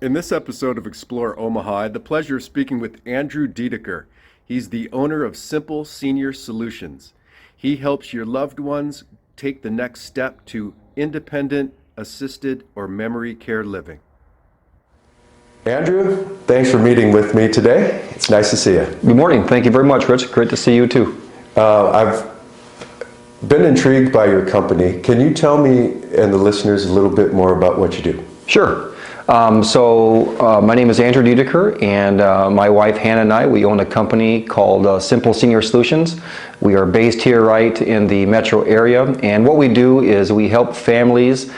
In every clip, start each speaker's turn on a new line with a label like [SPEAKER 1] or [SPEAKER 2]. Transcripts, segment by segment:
[SPEAKER 1] In this episode of Explore Omaha, I had the pleasure of speaking with Andrew Diediker. He's the owner of Simple Senior Solutions. He helps your loved ones take the next step to independent, assisted, or memory care living. Andrew, thanks for meeting with me today. It's nice to see you.
[SPEAKER 2] Good morning. Thank you very much, Rich. Great to see you too.
[SPEAKER 1] I've been intrigued by your company. Can you tell me and the listeners a little bit more about what you do?
[SPEAKER 2] Sure. My name is Andrew Diediker, and my wife Hannah and I, we own a company called Simple Senior Solutions. We are based here right in the metro area, and what we do is we help families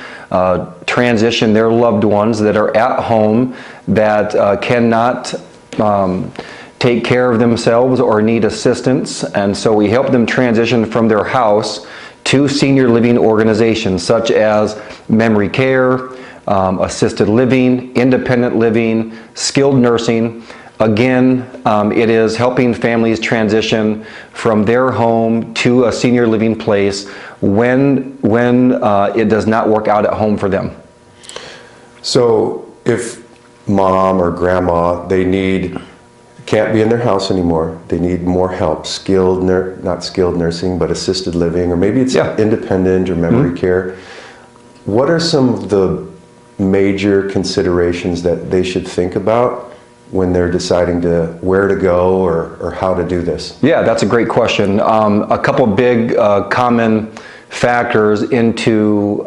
[SPEAKER 2] transition their loved ones that are at home that cannot take care of themselves or need assistance, and so we help them transition from their house to senior living organizations such as memory care, assisted living, independent living, skilled nursing. Again, it is helping families transition from their home to a senior living place when it does not work out at home for them.
[SPEAKER 1] So if mom or grandma, can't be in their house anymore, they need more help, not skilled nursing, but assisted living, or maybe it's independent or memory care. What are some of the major considerations that they should think about when they're deciding where to go or how to do this?
[SPEAKER 2] Yeah, that's a great question. A couple big common factors into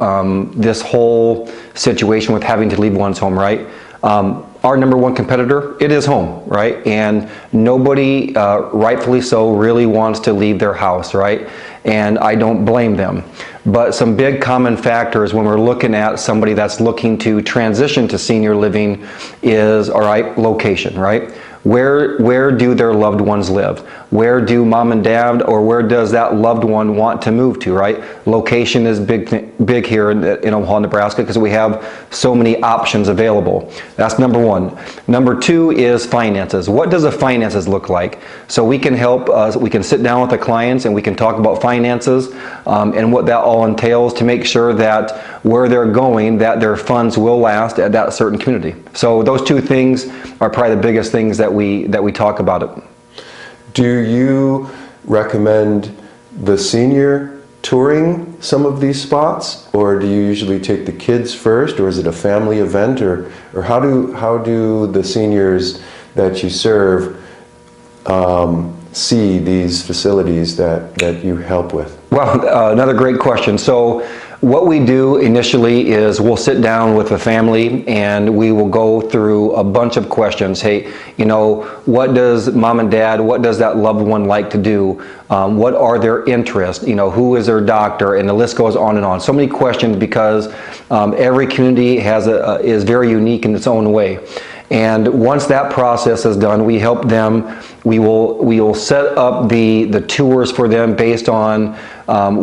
[SPEAKER 2] this whole situation with having to leave one's home, right? Our number one competitor, it is home, right? And nobody, rightfully so, really wants to leave their house, right? And I don't blame them. But some big common factors when we're looking at somebody that's looking to transition to senior living is, all right, location, right? Where do their loved ones live? Where do mom and dad, or where does that loved one want to move to, right? Location is big here in Omaha, Nebraska, because we have so many options available. That's number one. Number two is finances. What does the finances look like? So we can help, we can sit down with the clients and we can talk about finances and what that all entails to make sure that where they're going, that their funds will last at that certain community. So those two things are probably the biggest things that we talk about it.
[SPEAKER 1] Do you recommend the senior touring some of these spots, or do you usually take the kids first, or is it a family event, or how do the seniors that you serve see these facilities that you help with?
[SPEAKER 2] Well, another great question. So what we do initially is we'll sit down with the family and we will go through a bunch of questions. Hey, what does mom and dad, what does that loved one like to do? What are their interests? Who is their doctor? And the list goes on and on. So many questions because every community is very unique in its own way. And once that process is done, we help them. We will set up the tours for them based on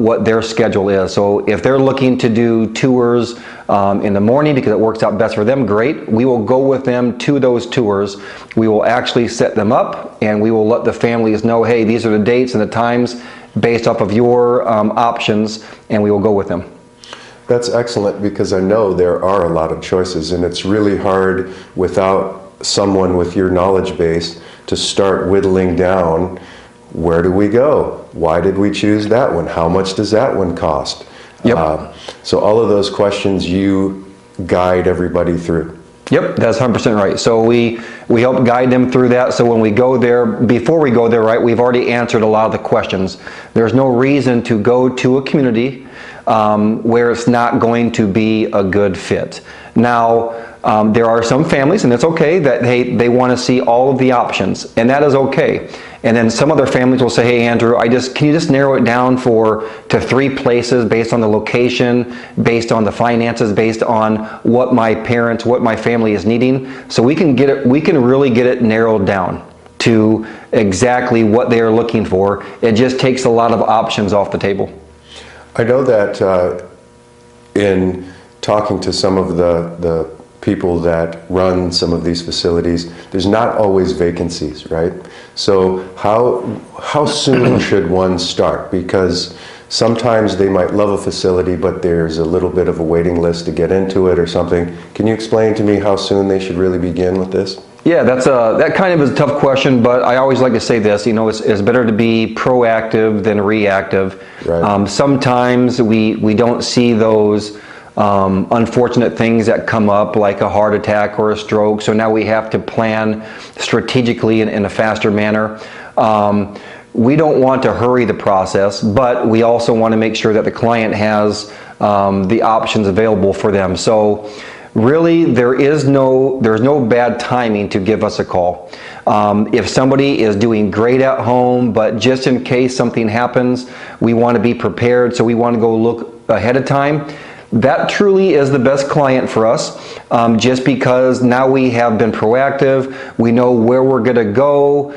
[SPEAKER 2] what their schedule is. So if they're looking to do tours in the morning because it works out best for them, great. We will go with them to those tours. We will actually set them up and we will let the families know, hey, these are the dates and the times based off of your options, and we will go with them.
[SPEAKER 1] That's excellent, because I know there are a lot of choices, and it's really hard without someone with your knowledge base to start whittling down, where do we go? Why did we choose that one? How much does that one cost?
[SPEAKER 2] Yep.
[SPEAKER 1] So all of those questions you guide everybody through.
[SPEAKER 2] Yep, that's 100% right. So we help guide them through that. So when we go there, before we go there, right, we've already answered a lot of the questions. There's no reason to go to a community where it's not going to be a good fit. Now, there are some families, and it's okay, that they want to see all of the options, and that is okay. And then some other families will say, hey Andrew, can you just narrow it down to 3 places based on the location, based on the finances, based on what my family is needing, so we can really get it narrowed down to exactly what they are looking for. It just takes a lot of options off the table.
[SPEAKER 1] I know that in talking to some of the people that run some of these facilities, there's not always vacancies, right? So how soon should one start? Because Sometimes they might love a facility, but there's a little bit of a waiting list to get into it or something. Can you explain to me how soon they should really begin with this?
[SPEAKER 2] Yeah, that kind of is a tough question, but I always like to say this, it's better to be proactive than reactive.
[SPEAKER 1] Right.
[SPEAKER 2] Sometimes we don't see those unfortunate things that come up, like a heart attack or a stroke, so now we have to plan strategically in a faster manner. We don't want to hurry the process, but we also want to make sure that the client has the options available for them. So really, there's no bad timing to give us a call. If somebody is doing great at home, but just in case something happens, we want to be prepared, so we want to go look ahead of time. That truly is the best client for us, just because now we have been proactive, we know where we're going to go,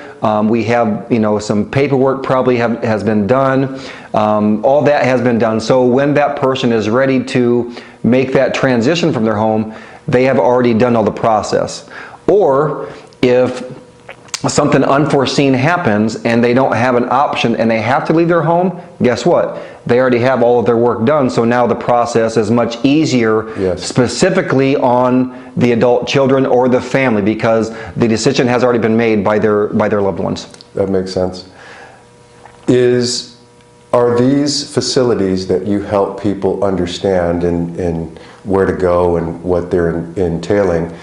[SPEAKER 2] we have some paperwork probably has been done, all that has been done. So when that person is ready to make that transition from their home, they have already done all the process. Or if something unforeseen happens and they don't have an option and they have to leave their home, guess what? They already have all of their work done, so now the process is much easier, yes, specifically on the adult children or the family, because the decision has already been made by their loved ones.
[SPEAKER 1] That makes sense. Are these facilities that you help people understand and where to go and what they're entailing,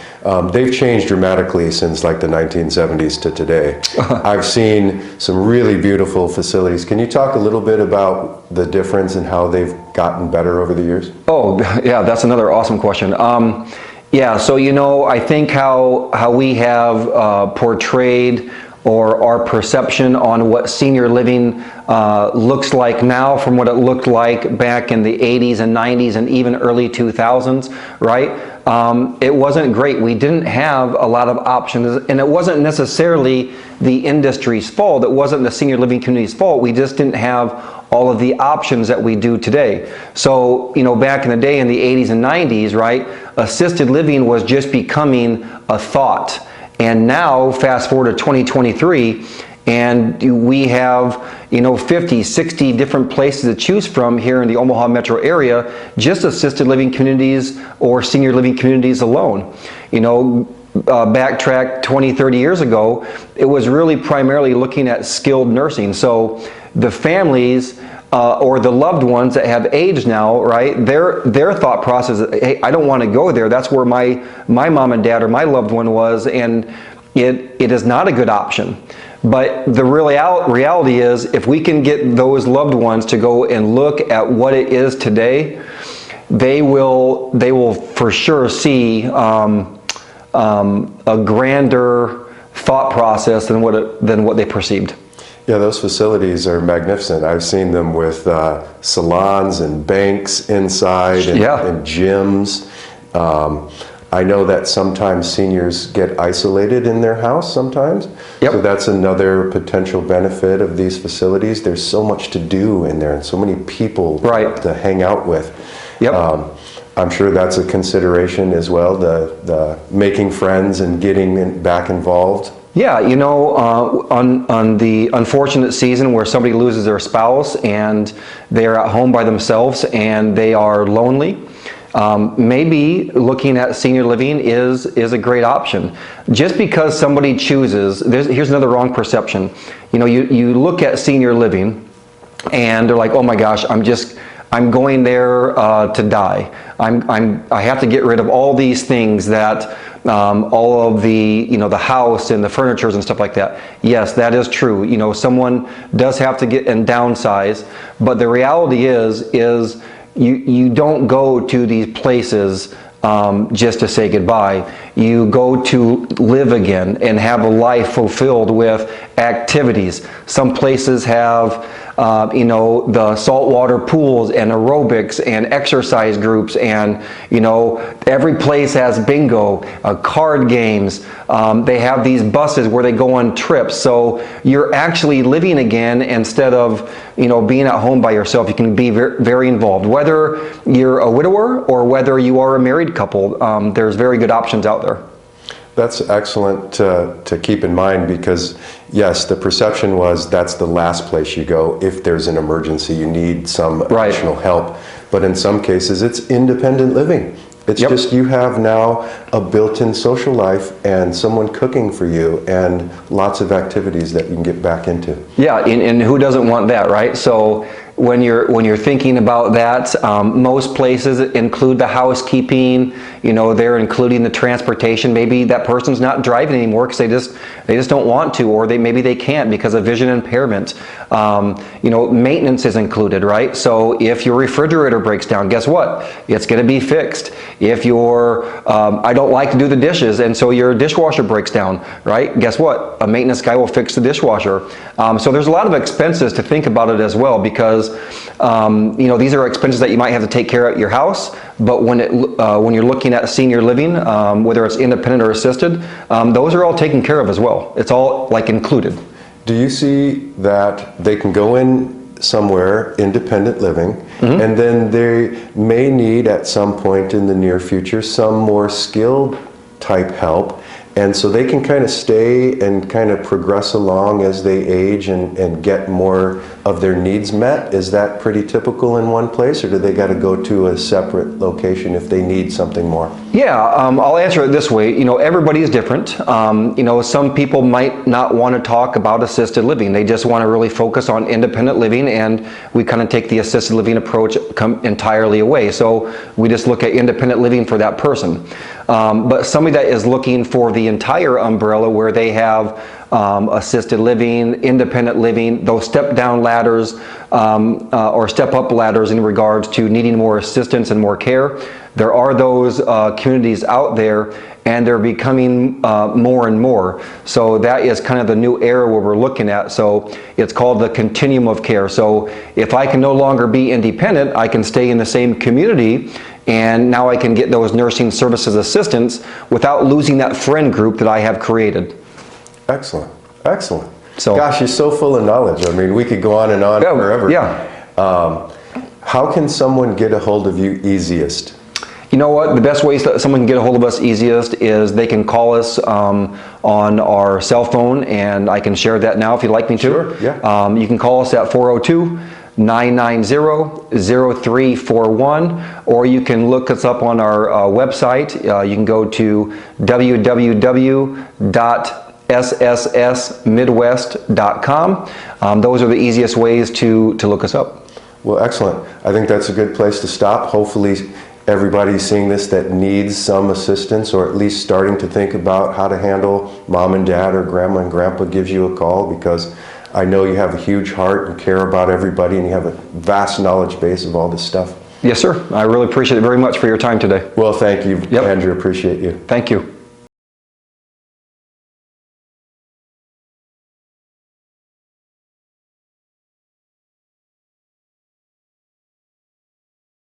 [SPEAKER 1] they've changed dramatically since like the 1970s to today. I've seen some really beautiful facilities. Can you talk a little bit about the difference and how they've gotten better over the years?
[SPEAKER 2] Oh, yeah, that's another awesome question. Yeah, so I think how we have portrayed or our perception on what senior living looks like now from what it looked like back in the 80s and 90s and even early 2000s, right? It wasn't great. We didn't have a lot of options, and it wasn't necessarily the industry's fault. It wasn't the senior living community's fault. We just didn't have all of the options that we do today. So, back in the day in the 80s and 90s, right, assisted living was just becoming a thought. And now, fast forward to 2023, and we have 50, 60 different places to choose from here in the Omaha metro area, just assisted living communities or senior living communities alone. Backtrack 20, 30 years ago, it was really primarily looking at skilled nursing. So the families or the loved ones that have aged now, right, their thought process is, hey, I don't want to go there. That's where my mom and dad or my loved one was, and it is not a good option. But the reality is, if we can get those loved ones to go and look at what it is today, they will for sure see a grander thought process than what they perceived.
[SPEAKER 1] Yeah, those facilities are magnificent. I've seen them with salons and banks inside and,
[SPEAKER 2] yeah,
[SPEAKER 1] and gyms. I know that sometimes seniors get isolated in their house sometimes.
[SPEAKER 2] Yep.
[SPEAKER 1] So that's another potential benefit of these facilities. There's so much to do in there and so many people, right, to hang out with.
[SPEAKER 2] Yep.
[SPEAKER 1] I'm sure that's a consideration as well, the making friends and getting back involved.
[SPEAKER 2] Yeah, on the unfortunate season where somebody loses their spouse and they are at home by themselves and they are lonely, maybe looking at senior living is a great option. Just because somebody chooses, here's another wrong perception. You look at senior living and they're like, oh my gosh, I'm going there to die. I have to get rid of all these things that all of the the house and the furnitures and stuff like that. Yes, that is true. Someone does have to get and downsize, but the reality is you don't go to these places just to say goodbye. You go to live again and have a life fulfilled with activities. Some places have the saltwater pools and aerobics and exercise groups, and every place has bingo, card games. They have these buses where they go on trips, so you're actually living again instead of being at home by yourself. You can be very, very involved, whether you're a widower or whether you are a married couple. There's very good options out there.
[SPEAKER 1] That's excellent to keep in mind, because yes, the perception was that's the last place you go if there's an emergency, you need some additional help. But in some cases, it's independent living. It's just you have now a built-in social life and someone cooking for you and lots of activities that you can get back into.
[SPEAKER 2] Yeah, and who doesn't want that, right? So when you're thinking about that, most places include the housekeeping. You know, they're including the transportation. Maybe that person's not driving anymore because they just don't want to, or maybe they can't because of vision impairment. You know, maintenance is included, right? So if your refrigerator breaks down, guess what? It's going to be fixed. If I don't like to do the dishes, and so your dishwasher breaks down, right? Guess what? A maintenance guy will fix the dishwasher. So there's a lot of expenses to think about it as well, because you know, these are expenses that you might have to take care of at your house, but when you're looking at senior living, whether it's independent or assisted, those are all taken care of as well. It's all like included.
[SPEAKER 1] Do you see that they can go in somewhere, independent living, and then they may need at some point in the near future some more skilled type help, and so they can kind of stay and kind of progress along as they age and get more of their needs met? Is that pretty typical in one place, or do they got to go to a separate location if they need something more?
[SPEAKER 2] Yeah, I'll answer it this way. You know, everybody is different. You know, some people might not want to talk about assisted living. They just want to really focus on independent living, and we kind of take the assisted living approach entirely away. So we just look at independent living for that person. But somebody that is looking for the entire umbrella, where they have assisted living, independent living, those step-down ladders or step-up ladders in regards to needing more assistance and more care. There are those communities out there, and they're becoming more and more. So that is kind of the new era where we're looking at. So it's called the continuum of care. So if I can no longer be independent, I can stay in the same community, and now I can get those nursing services assistance without losing that friend group that I have created.
[SPEAKER 1] Excellent, excellent.
[SPEAKER 2] So,
[SPEAKER 1] gosh, you're so full of knowledge. I mean, we could go on and on forever.
[SPEAKER 2] Yeah.
[SPEAKER 1] How can someone get a hold of you easiest?
[SPEAKER 2] You know what? The best ways that someone can get a hold of us easiest is they can call us on our cell phone, and I can share that now if you'd like me to.
[SPEAKER 1] Sure, yeah.
[SPEAKER 2] You can call us at 402-990-0341, or you can look us up on our website. You can go to www.sssmidwest.com. Those are the easiest ways to look us up.
[SPEAKER 1] Well, excellent. I think that's a good place to stop. Hopefully everybody's seeing this that needs some assistance, or at least starting to think about how to handle mom and dad or grandma and grandpa gives you a call, because I know you have a huge heart and care about everybody, and you have a vast knowledge base of all this stuff.
[SPEAKER 2] Yes, sir. I really appreciate it very much for your time today.
[SPEAKER 1] Well, thank you, Andrew. Appreciate you.
[SPEAKER 2] Thank you.